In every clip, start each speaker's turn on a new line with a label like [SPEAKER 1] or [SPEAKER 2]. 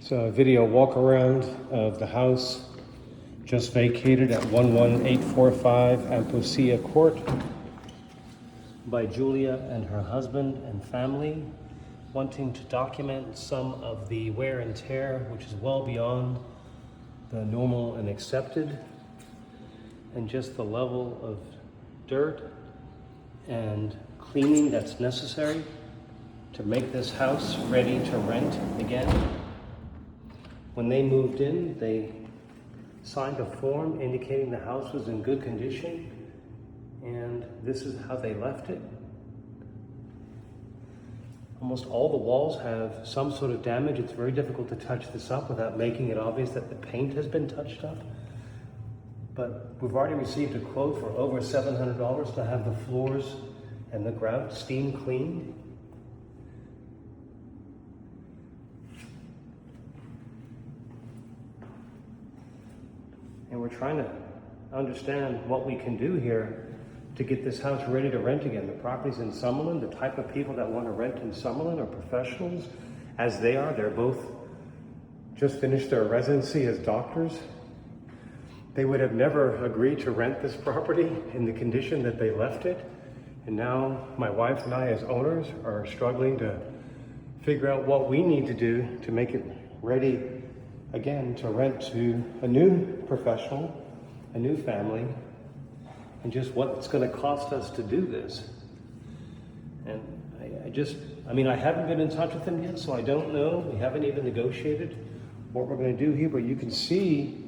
[SPEAKER 1] It's a video walk around of the house just vacated at 11845 Ampucia Court by Julia and her husband and family, wanting to document some of the wear and tear, which is well beyond the normal and accepted, and just the level of dirt and cleaning that's necessary to make this house ready to rent again. When they moved in, they signed a form indicating the house was in good condition, and this is how they left it. Almost all the walls have some sort of damage. It's very difficult to touch this up without making it obvious that the paint has been touched up. But we've already received a quote for over $700 to have the floors and the grout steam cleaned. And we're trying to understand what we can do here to get this house ready to rent again. The property's in Summerlin. The type of people that want to rent in Summerlin are professionals, as they are. They're both just finished their residency as doctors. They would have never agreed to rent this property in the condition that they left it. And now my wife and I, as owners, are struggling to figure out what we need to do to make it ready again to rent to a new professional, a new family, and just what it's going to cost us to do this. And I haven't been in touch with them yet, so I don't know. We haven't even negotiated what we're going to do here, but you can see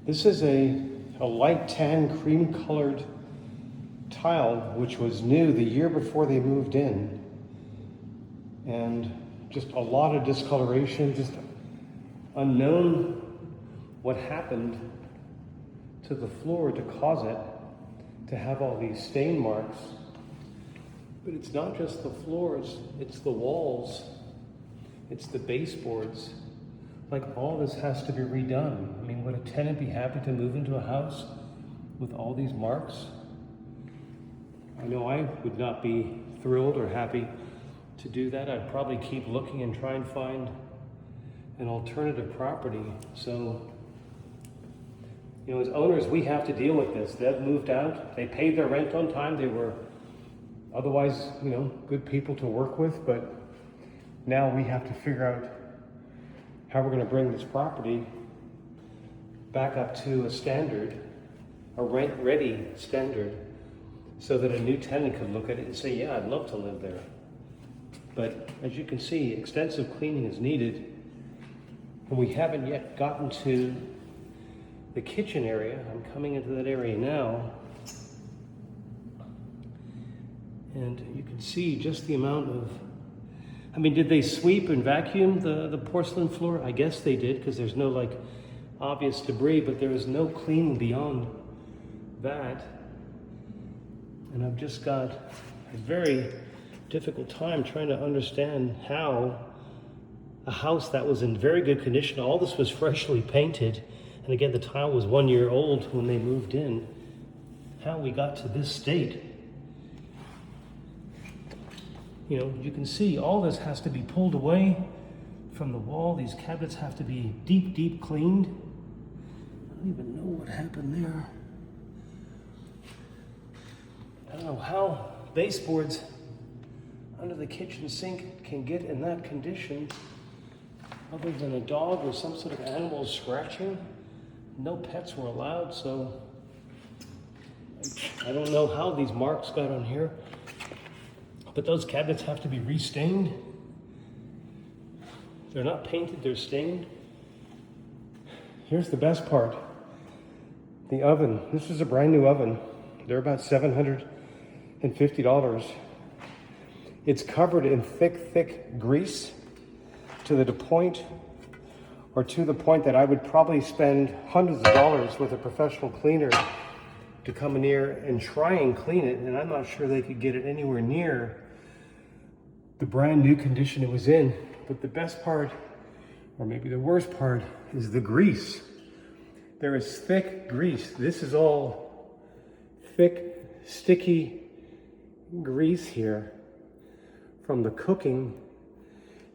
[SPEAKER 1] this is a light tan cream colored tile, which was new the year before they moved in. And just a lot of discoloration, just unknown what happened to the floor to cause it to have all these stain marks. But it's not just the floors, it's the walls, it's the baseboards. Like, all this has to be redone. I mean, would a tenant be happy to move into a house with all these marks? I know I would not be thrilled or happy to do that. I'd probably keep looking and try and find an alternative property. So, as owners, we have to deal with this. They've moved out. They paid their rent on time. They were otherwise, good people to work with. But now we have to figure out how we're going to bring this property back up to a standard, a rent-ready standard, so that a new tenant could look at it and say, yeah, I'd love to live there. But as you can see, extensive cleaning is needed. And we haven't yet gotten to the kitchen area. I'm coming into that area now. And you can see just the amount of, did they sweep and vacuum the porcelain floor? I guess they did, because there's no obvious debris, but there is no cleaning beyond that. And I've just got a very difficult time trying to understand how a house that was in very good condition, all this was freshly painted, and again, the tile was 1 year old when they moved in, how we got to this state. You can see all this has to be pulled away from the wall. These cabinets have to be deep, deep cleaned. I don't even know what happened there. I don't know how baseboards under the kitchen sink can get in that condition, other than a dog or some sort of animal scratching. No pets were allowed, so I don't know how these marks got on here. But those cabinets have to be restained. They're not painted, they're stained. Here's the best part. The oven. This is a brand new oven. They're about $750. It's covered in thick grease to the point that I would probably spend hundreds of dollars with a professional cleaner to come in here and try and clean it, and I'm not sure they could get it anywhere near the brand new condition it was in. But the best part, or maybe the worst part, is the grease. There is thick grease. This is all thick, sticky grease here from the cooking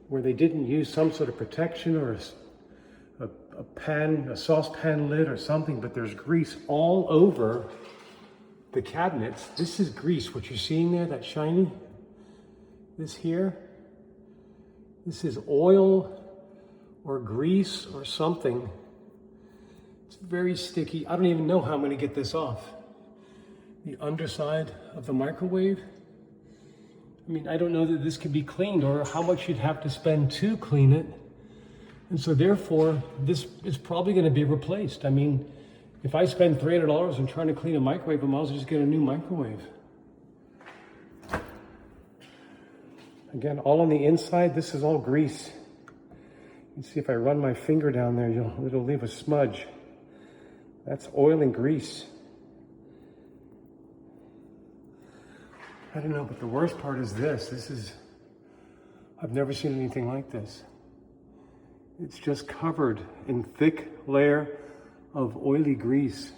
[SPEAKER 1] where they didn't use some sort of protection or a saucepan lid or something, but there's grease all over the cabinets. This is grease, what you're seeing there, that shiny, this here, this is oil or grease or something. It's very sticky. I don't even know how I'm gonna get this off. The underside of the microwave. I mean, I don't know that this could be cleaned or how much you'd have to spend to clean it. And so therefore, this is probably gonna be replaced. I mean, if I spend $300 on trying to clean a microwave, I might as well just get a new microwave. Again, all on the inside, this is all grease. You can see if I run my finger down there, it'll leave a smudge. That's oil and grease. I don't know, but the worst part is this. I've never seen anything like this. It's just covered in thick layer of oily grease.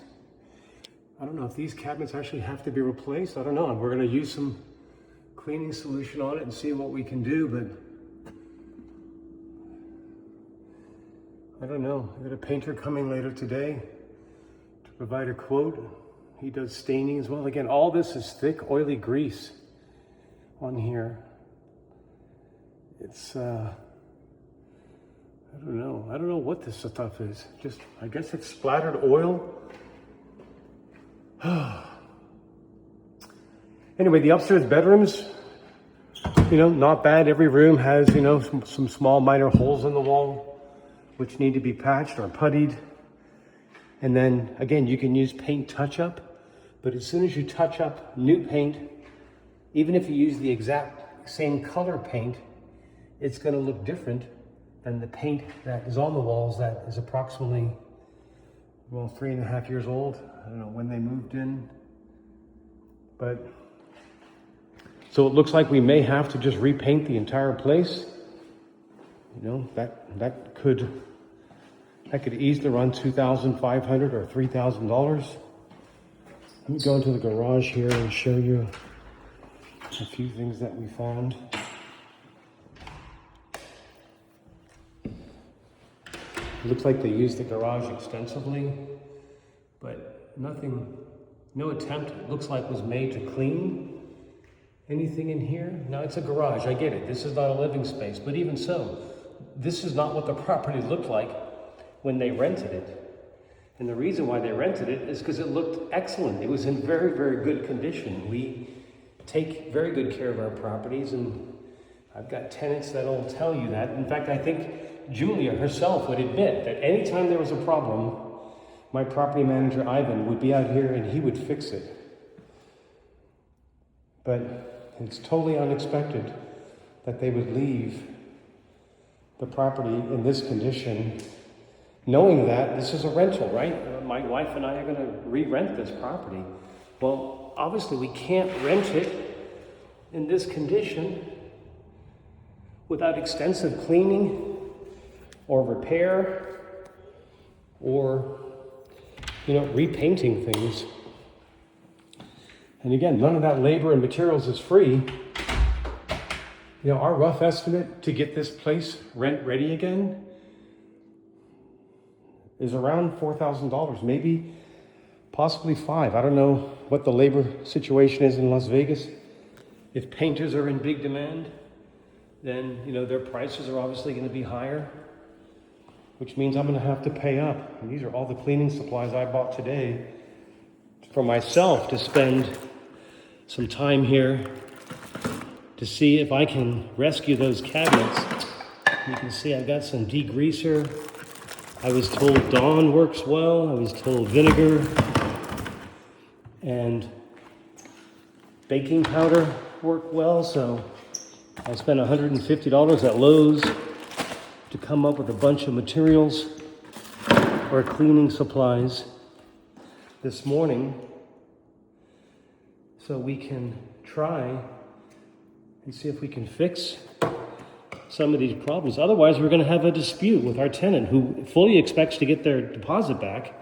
[SPEAKER 1] I don't know if these cabinets actually have to be replaced. I don't know. We're gonna use some cleaning solution on it and see what we can do, but I don't know. I got a painter coming later today to provide a quote. He does staining as well. Again, all this is thick, oily grease on here. It's, I don't know. I don't know what this stuff is. Just, I guess it's splattered oil. Anyway, the upstairs bedrooms, not bad. Every room has, some small minor holes in the wall, which need to be patched or puttied. And then, again, you can use paint touch-up. But as soon as you touch up new paint, even if you use the exact same color paint, it's going to look different than the paint that is on the walls that is approximately, 3.5 years old. I don't know when they moved in. But, so it looks like we may have to just repaint the entire place. That could easily run $2,500 or $3,000. Let me go into the garage here and show you a few things that we found. It looks like they used the garage extensively, but no attempt, it looks like, was made to clean anything in here. Now, it's a garage, I get it. This is not a living space, but even so, this is not what the property looked like when they rented it. And the reason why they rented it is because it looked excellent. It was in very, very good condition. We take very good care of our properties, and I've got tenants that'll tell you that. In fact, I think Julia herself would admit that anytime there was a problem, my property manager, Ivan, would be out here and he would fix it. But it's totally unexpected that they would leave the property in this condition, knowing that this is a rental, right? My wife and I are going to re-rent this property. Well, obviously we can't rent it in this condition without extensive cleaning or repair or, repainting things. And again, none of that labor and materials is free. Our rough estimate to get this place rent ready again is around $4,000, maybe, possibly $5,000. I don't know what the labor situation is in Las Vegas. If painters are in big demand, then, their prices are obviously going to be higher, which means I'm going to have to pay up. And these are all the cleaning supplies I bought today for myself to spend some time here to see if I can rescue those cabinets. You can see I've got some degreaser. I was told Dawn works well. I was told vinegar and baking powder work well. So I spent $150 at Lowe's to come up with a bunch of materials or cleaning supplies this morning so we can try and see if we can fix some of these problems. Otherwise, we're going to have a dispute with our tenant who fully expects to get their deposit back.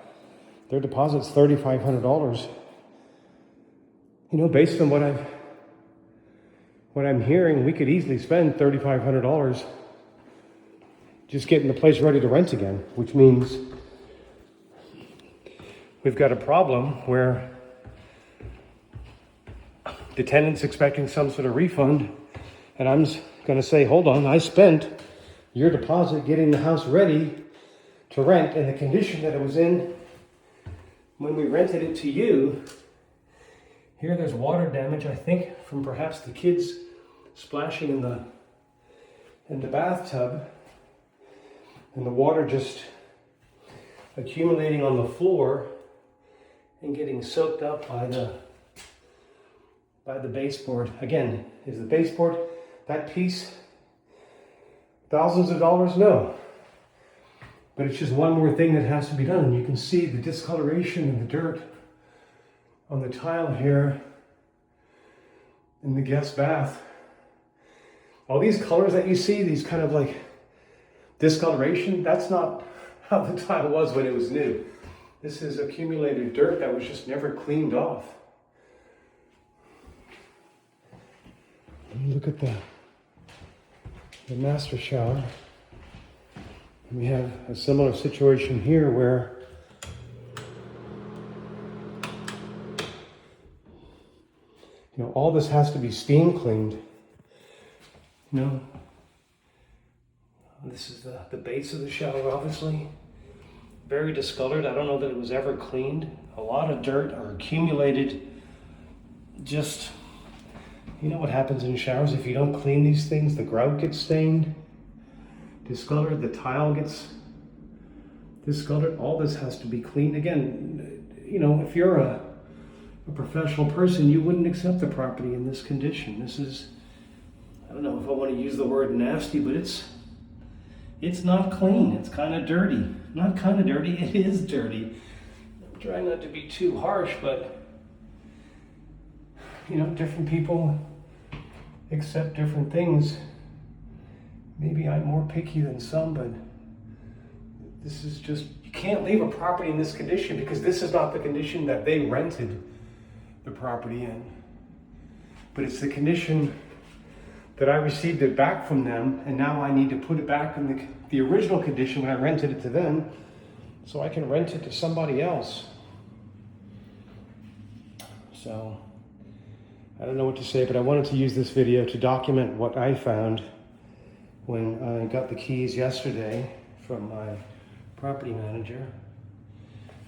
[SPEAKER 1] Their deposit's $3,500. Based on what I'm hearing, we could easily spend $3,500 just getting the place ready to rent again, which means we've got a problem where the tenant's expecting some sort of refund, and I'm going to say, hold on, I spent your deposit getting the house ready to rent in the condition that it was in when we rented it to you. Here there's water damage, I think, from perhaps the kids splashing in the bathtub, and the water just accumulating on the floor and getting soaked up by the baseboard. Again, is the baseboard, that piece, thousands of dollars? No. But it's just one more thing that has to be done. And you can see the discoloration and the dirt on the tile here in the guest bath. All these colors that you see, these kind of like discoloration, that's not how the tile was when it was new. This is accumulated dirt that was just never cleaned off. Look at the master shower. We have a similar situation here where all this has to be steam cleaned. This is the base of the shower, obviously. Very discolored. I don't know that it was ever cleaned. A lot of dirt are accumulated. Just, you know what happens in showers if you don't clean these things? The grout gets stained, discolored, the tile gets discolored. All this has to be cleaned. Again, if you're a professional person, you wouldn't accept the property in this condition. This is, I don't know if I want to use the word nasty, but it's not clean. It's kind of dirty. Not kind of dirty, it is dirty. I'm trying not to be too harsh, but different people accept different things. Maybe I'm more picky than some, but this is just, you can't leave a property in this condition because this is not the condition that they rented the property in. But it's the condition that I received it back from them, and now I need to put it back in the original condition when I rented it to them, so I can rent it to somebody else. So, I don't know what to say, but I wanted to use this video to document what I found when I got the keys yesterday from my property manager.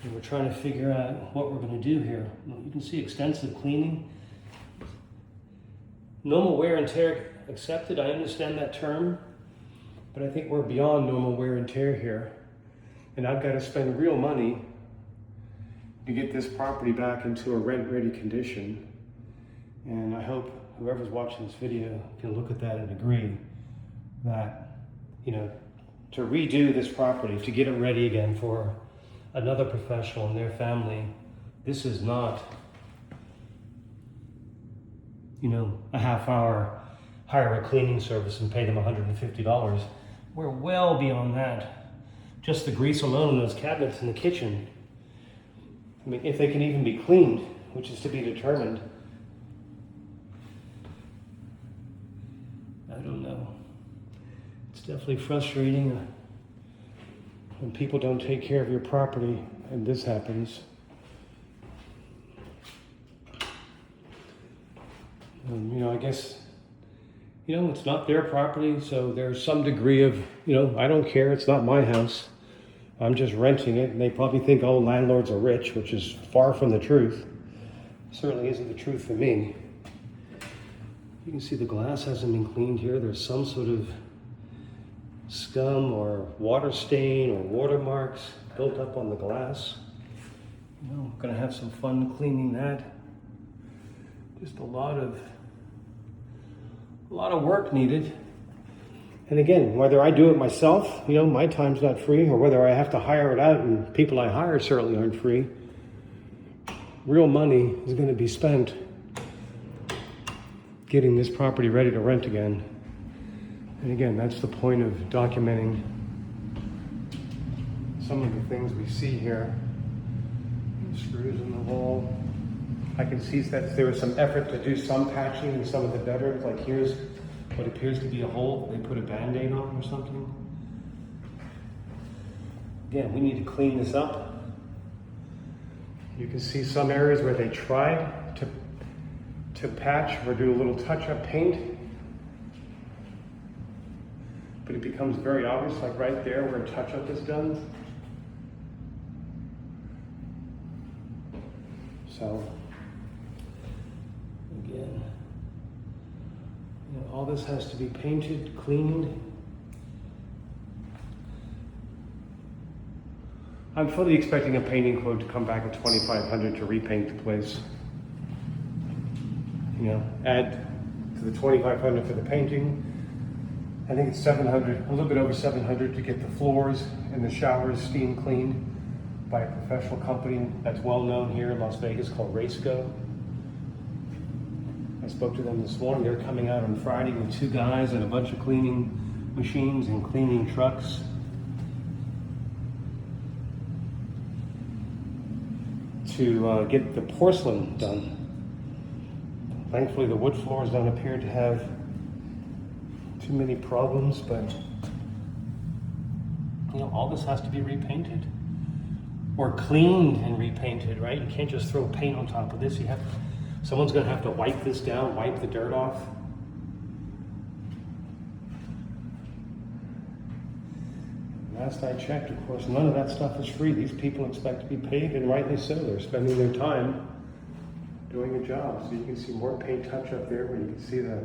[SPEAKER 1] And we're trying to figure out what we're going to do here. You can see extensive cleaning. Normal wear and tear accepted, I understand that term, but I think we're beyond normal wear and tear here. And I've got to spend real money to get this property back into a rent-ready condition. And I hope whoever's watching this video can look at that and agree that, to redo this property, to get it ready again for another professional and their family, this is not, a half hour, hire a cleaning service and pay them $150. We're well beyond that. Just the grease alone in those cabinets in the kitchen. I mean, if they can even be cleaned, which is to be determined. I don't know. It's definitely frustrating when people don't take care of your property and this happens. I guess, it's not their property, so there's some degree of, I don't care, it's not my house. I'm just renting it, and they probably think, oh, landlords are rich, which is far from the truth. Certainly isn't the truth for me. You can see the glass hasn't been cleaned here. There's some sort of scum or water stain or watermarks built up on the glass. I'm gonna have some fun cleaning that. Just a lot of work needed. And again, whether I do it myself, my time's not free, or whether I have to hire it out, and people I hire certainly aren't free. Real money is going to be spent getting this property ready to rent again. And again, that's the point of documenting some of the things we see here. Screws in the wall. I can see that there was some effort to do some patching in some of the bedrooms. Like here's what appears to be a hole. They put a Band-Aid on or something. Again, we need to clean this up. You can see some areas where they tried to patch or do a little touch-up paint, but it becomes very obvious, like right there where a touch-up is done. So, again, all this has to be painted, cleaned. I'm fully expecting a painting quote to come back at $2,500 to repaint the place. Add to the $2,500 for the painting. I think it's $700, a little bit over $700 to get the floors and the showers steam cleaned by a professional company that's well known here in Las Vegas called Raceco. I spoke to them this morning. They're coming out on Friday with 2 guys and a bunch of cleaning machines and cleaning trucks to get the porcelain done. Thankfully, the wood floors don't appear to have too many problems, but all this has to be repainted or cleaned and repainted, right? You can't just throw paint on top of this. Someone's going to have to wipe this down, wipe the dirt off. Last I checked, of course, none of that stuff is free. These people expect to be paid, and rightly so. They're spending their time doing a job. So you can see more paint touch up there where you can see the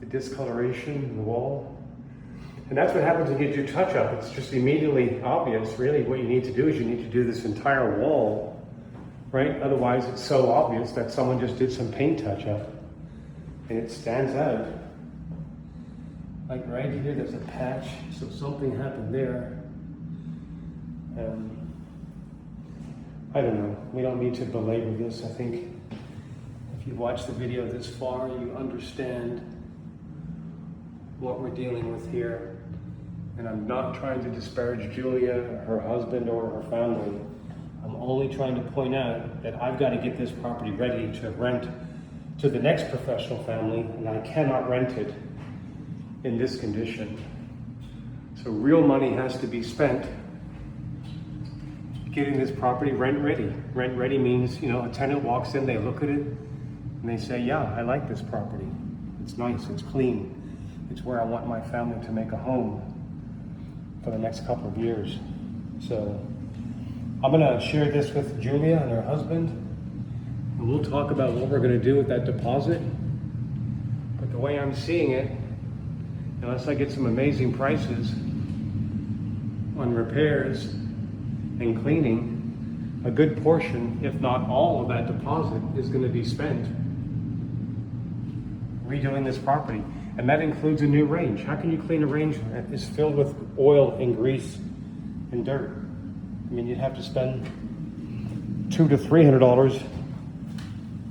[SPEAKER 1] discoloration in the wall. And that's what happens when you do touch up. It's just immediately obvious. Really, what you need to do is you need to do this entire wall, right? Otherwise, it's so obvious that someone just did some paint touch up, and it stands out. Like right here, there's a patch, so something happened there. I don't know. We don't need to belabor this. I think if you've watched the video this far, you understand what we're dealing with here. And I'm not trying to disparage Julia, her husband, or her family. I'm only trying to point out that I've got to get this property ready to rent to the next professional family, and I cannot rent it in this condition. So real money has to be spent getting this property rent ready. Rent ready means, a tenant walks in, they look at it, and they say, yeah, I like this property. It's nice, it's clean. It's where I want my family to make a home for the next couple of years. So I'm gonna share this with Julia and her husband, and we'll talk about what we're gonna do with that deposit. But the way I'm seeing it, unless I get some amazing prices on repairs and cleaning, a good portion, if not all of that deposit, is going to be spent redoing this property. And that includes a new range. How can you clean a range that is filled with oil and grease and dirt? I mean, you'd have to spend $200 to $300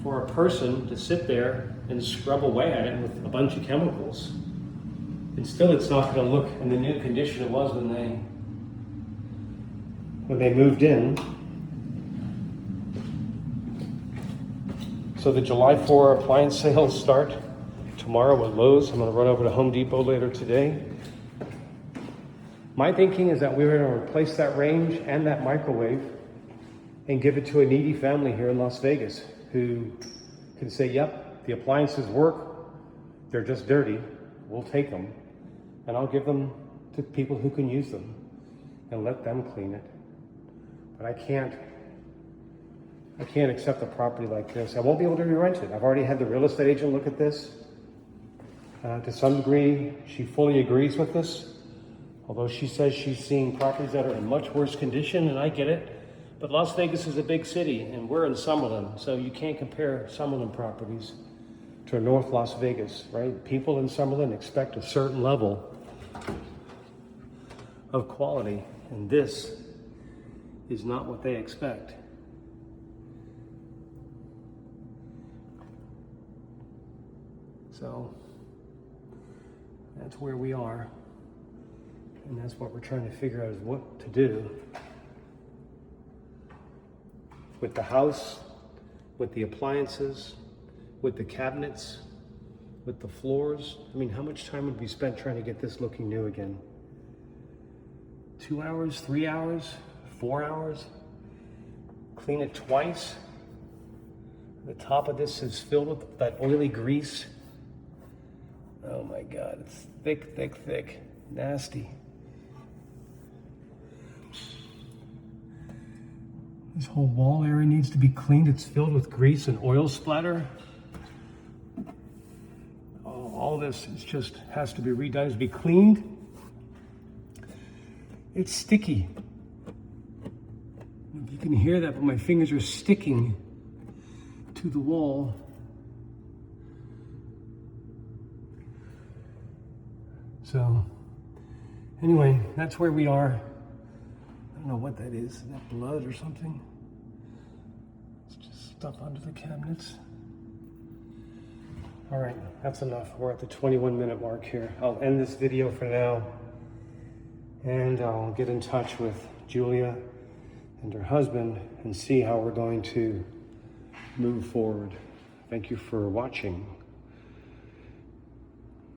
[SPEAKER 1] for a person to sit there and scrub away at it with a bunch of chemicals. And still, it's not going to look in the new condition it was when they moved in. So the July 4 appliance sales start tomorrow at Lowe's. I'm going to run over to Home Depot later today. My thinking is that we're going to replace that range and that microwave and give it to a needy family here in Las Vegas who can say, yep, the appliances work, they're just dirty, we'll take them. And I'll give them to people who can use them and let them clean it. But I can't accept a property like this. I won't be able to re-rent it. I've already had the real estate agent look at this. To some degree, she fully agrees with this, although she says she's seeing properties that are in much worse condition, and I get it. But Las Vegas is a big city, and we're in Summerlin, so you can't compare Summerlin properties to North Las Vegas, right? People in Summerlin expect a certain level of quality, and this is not what they expect. So that's where we are, and that's what we're trying to figure out is what to do with the house, with the appliances, with the cabinets, with the floors. I mean, how much time would be spent trying to get this looking new again? 2 hours, 3 hours, 4 hours. Clean it twice. The top of this is filled with that oily grease. Oh my God, it's thick, thick, thick, nasty. This whole wall area needs to be cleaned. It's filled with grease and oil splatter. Oh, all this is just has to be redone, has to be cleaned. It's sticky. If you can hear that, but my fingers are sticking to the wall. So, anyway, that's where we are. I don't know what that is. Is that blood or something? It's just stuff under the cabinets. All right, that's enough. We're at the 21-minute mark here. I'll end this video for now, and I'll get in touch with Julia and her husband and see how we're going to move forward. Thank you for watching.